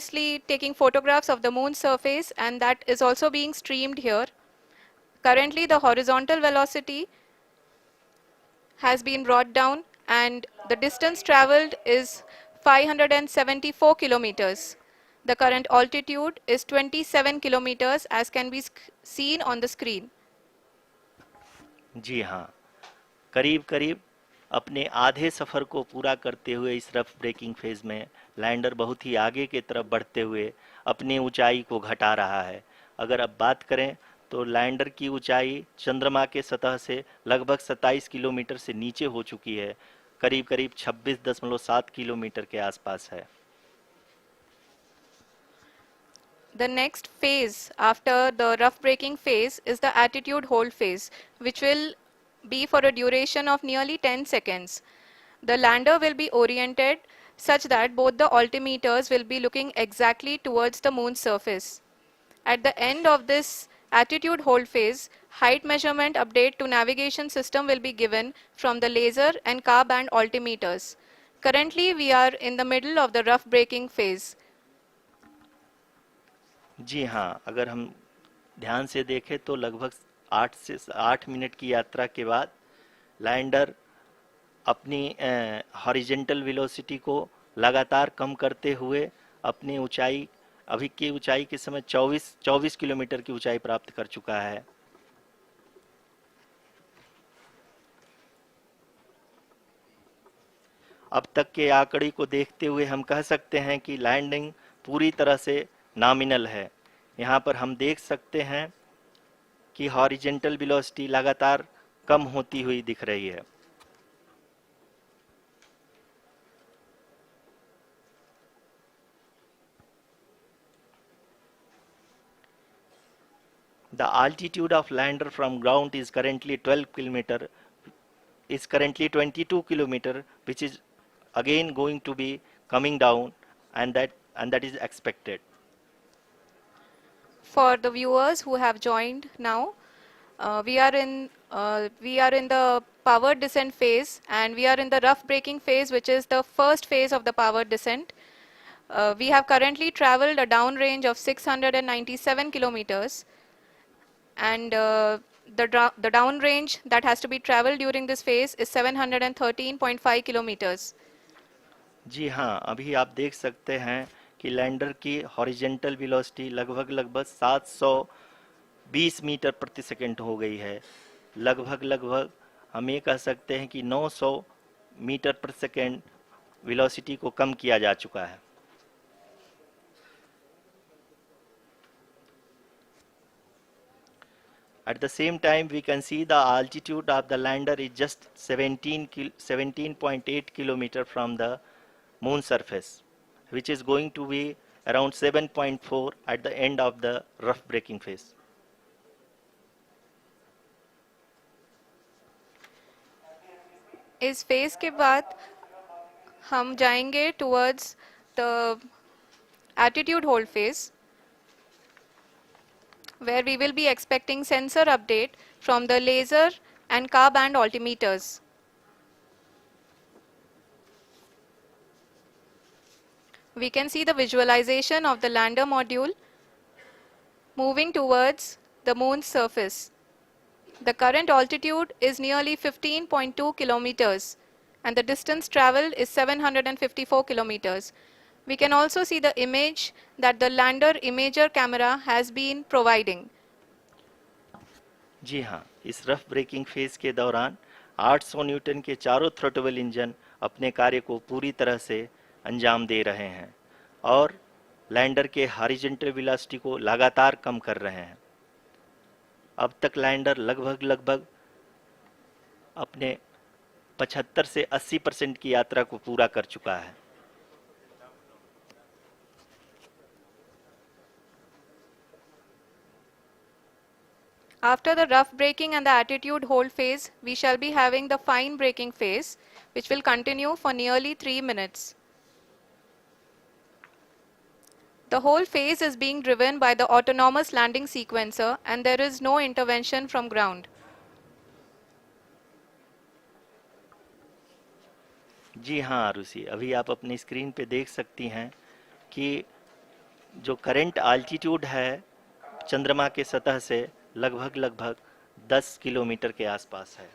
continuously taking photographs of the moon's surface, and that is also being streamed here. Currently, the horizontal velocity has been brought down, and the distance traveled is 574 kilometers. The current altitude is 27 kilometers, as can be seen on the screen. जी हाँ, करीब करीब अपने आधे सफ़र को पूरा करते हुए इस रफ ब्रेकिंग फेज में लैंडर बहुत ही आगे की तरफ बढ़ते हुए अपनी ऊंचाई को घटा रहा है। अगर अब बात करें तो लैंडर की ऊंचाई चंद्रमा के सतह से लगभग 27 किलोमीटर से नीचे हो चुकी है, करीब करीब 26.7 किलोमीटर के आसपास है। The next phase after the rough braking phase is the attitude hold phase, which will be for a duration of nearly 10 seconds. The lander will be oriented such that both the altimeters will be looking exactly towards the moon's surface. At the end of this attitude hold phase, height measurement update to navigation system will be given from the laser and car band altimeters. Currently, we are in the middle of the rough braking phase. जी हाँ, अगर हम ध्यान से देखें तो लगभग 8 minute की यात्रा के बाद लैंडर अपनी हॉरिजेंटल वेलोसिटी को लगातार कम करते हुए अपनी ऊंचाई, अभी की ऊंचाई के समय 24 किलोमीटर की ऊंचाई प्राप्त कर चुका है। अब तक के आंकड़े को देखते हुए हम कह सकते हैं कि लैंडिंग पूरी तरह से नॉमिनल है। यहाँ पर हम देख सकते हैं कि हॉरिजेंटल वेलोसिटी लगातार कम होती हुई दिख रही है। The altitude of lander from ground is currently 12 kilometer, is currently 22 kilometer, which is again going to be coming down, and that is expected. For the viewers who have joined now, we are in the powered descent phase, and we are in the rough braking phase, which is the first phase of the powered descent. We have currently traveled a downrange of 697 kilometers, and the downrange that has to be traveled during this phase is 713.5 kilometers. जी हाँ, अभी आप देख सकते हैं कि lander की horizontal velocity लगभग 720 metre प्रति सेकंड हो गई है। लगभग हम ये कह सकते हैं कि 900 मीटर प्रति सेकंड वेलोसिटी को कम किया जा चुका है। At the same time, we can see the altitude of the lander is just 17.8 kilometer from the moon surface, which is going to be around 7.4 at the end of the rough braking phase. इस phase के बाद हम जाएंगे towards the attitude hold phase, where we will be expecting sensor update from the laser and car band altimeters. We can see the visualization of the lander module moving towards the moon's surface. The current altitude is nearly 15.2 kilometers, and the distance traveled is 754 kilometers. We can also see the image that the lander imager camera has been providing. जी हाँ, इस rough breaking phase के दौरान 800 Newton के चारों throttle engine अपने कार्य को पूरी तरह से अंजाम दे रहे हैं और लैंडर के हॉरिजॉन्टल वेलोसिटी को लगातार कम कर रहे हैं। अब तक लैंडर लगभग अपने 75 से 80% की यात्रा को पूरा कर चुका है। After the rough braking and the attitude hold phase, we shall be having the fine braking phase, which will continue for nearly 3 minutes. The whole phase is being driven by the autonomous landing sequencer, and there is no intervention from ground. जी हाँ आरुषि, अभी आप अपनी screen पे देख सकती हैं कि जो करंट आल्टीट्यूड है चंद्रमा के सतह से लगभग 10 किलोमीटर के आसपास है।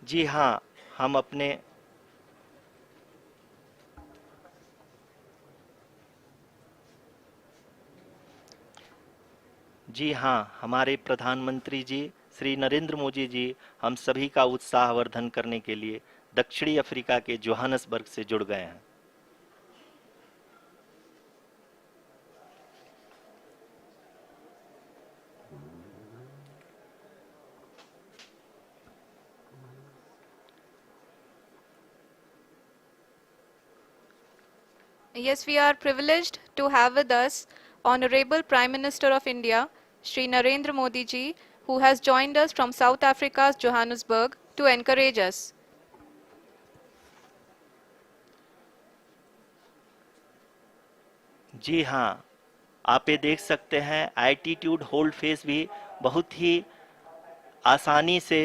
जी हाँ, हम अपने जी हाँ, हमारे प्रधानमंत्री जी श्री नरेंद्र मोदी जी हम सभी का उत्साहवर्धन करने के लिए दक्षिणी अफ्रीका के जोहानसबर्ग से जुड़ गए हैं। Yes, we are privileged to have with us Honorable Prime Minister of India, Shri Narendra Modi ji, who has joined us from South Africa's Johannesburg to encourage us. जी हाँ, आप ये देख सकते हैं एल्टीट्यूड होल्ड फेस भी बहुत ही आसानी से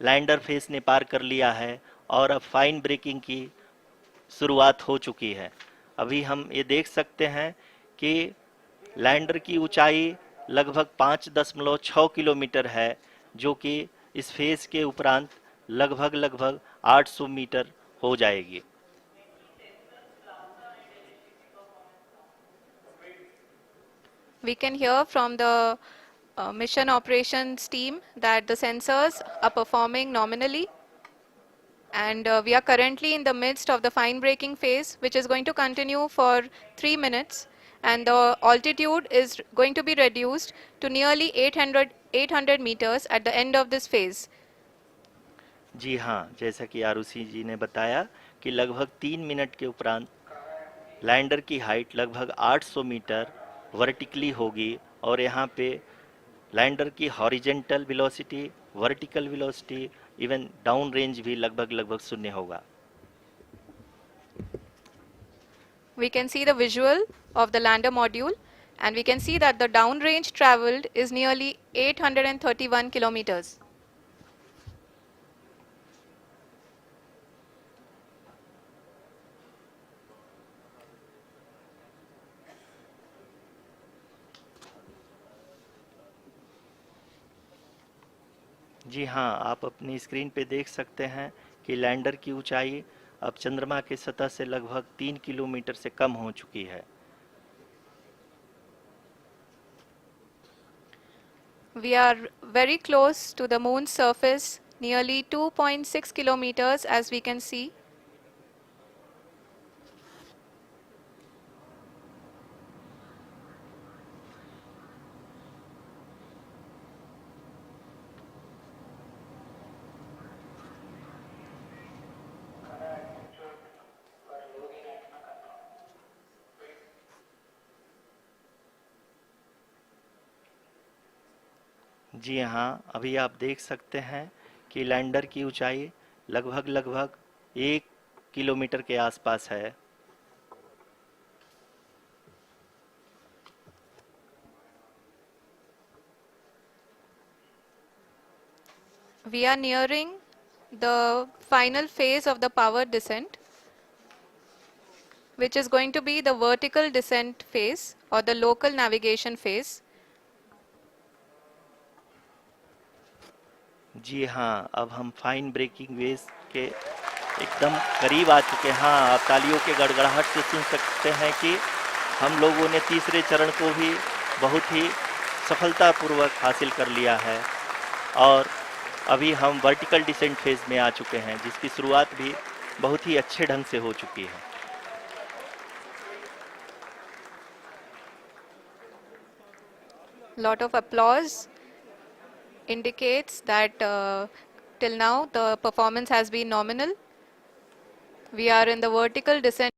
लैंडर फेस ने पार कर लिया है और अब फाइन ब्रेकिंग की शुरुआत हो चुकी है। अभी हम ये देख सकते हैं कि लैंडर की ऊंचाई लगभग 5.6 किलोमीटर है, जो कि इस फेज के उपरांत लगभग 800 मीटर हो जाएगी। We can hear from the mission operations team that the sensors are performing nominally, and we are currently in the midst of the fine braking phase, which is going to continue for 3 minutes, and the altitude is going to be reduced to nearly 800 meters at the end of this phase. जी हाँ, जैसा कि आरुषि जी ने बताया कि लगभग 3 minute के उपरांत lander की हाइट लगभग 800 मीटर वर्टिकली होगी और यहाँ पे लैंडर की horizontal velocity, vertical velocity, even down range भी लगभग शून्य होगा। We can see the visual of the lander module, and we can see that the downrange traveled is nearly 831 kilometers. जी हाँ, आप अपनी स्क्रीन पे देख सकते हैं कि लैंडर की ऊंचाई अब चंद्रमा की सतह से लगभग 3 किलोमीटर से कम हो चुकी है। We are very close to the moon's surface, nearly 2.6 kilometers, as we can see. जी हाँ, अभी आप देख सकते हैं कि लैंडर की ऊंचाई लगभग 1 किलोमीटर के आसपास है। We are nearing the final phase of the power descent, which is going to be the vertical descent phase or the local navigation phase. जी हाँ, अब हम फाइन ब्रेकिंग वेव के एकदम करीब आ चुके हैं। हाँ, आप तालियों के गड़गड़ाहट से सुन सकते हैं कि हम लोगों ने तीसरे चरण को भी बहुत ही सफलतापूर्वक हासिल कर लिया है और अभी हम वर्टिकल डिसेंट फेज में आ चुके हैं, जिसकी शुरुआत भी बहुत ही अच्छे ढंग से हो चुकी है। Lot of applause indicates that till now the performance has been nominal. We are in the vertical descent